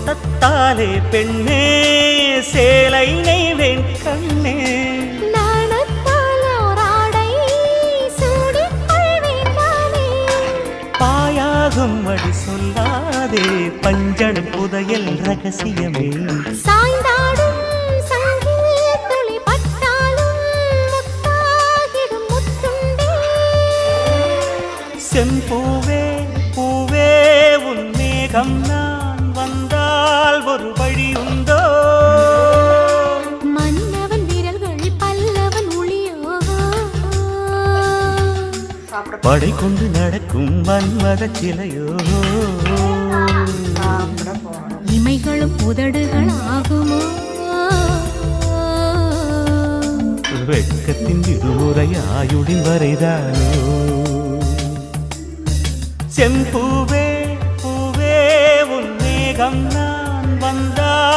நோட்டத்தாலே பெண்ணே சேலை நெய்வேன் கண்ணே பாயாகும் அடி சொல்லாதே பஞ்சணம் புதையல் ரகசியமே சாய்ந்தாடும் சங்கில் துளி பட்டாலும் முத்தாகிடும் முத்துண்டே செம்பூவே பூவே உன் மேகம் நான் வந்தால் ஒரு வழி உண்டோ மன்னவன் விரல்கள் பல்லவன் ஒளியோ படை கொண்டு நடக்கும் மன்மத சிலையோ இமைகளும் உதடுகள் ஆகுமோ வெட்கத்தின் விடுமுறை ஆயுடின் வரைதானோ செம்பூவே பூவே உன் மேகம் நான் வந்தால்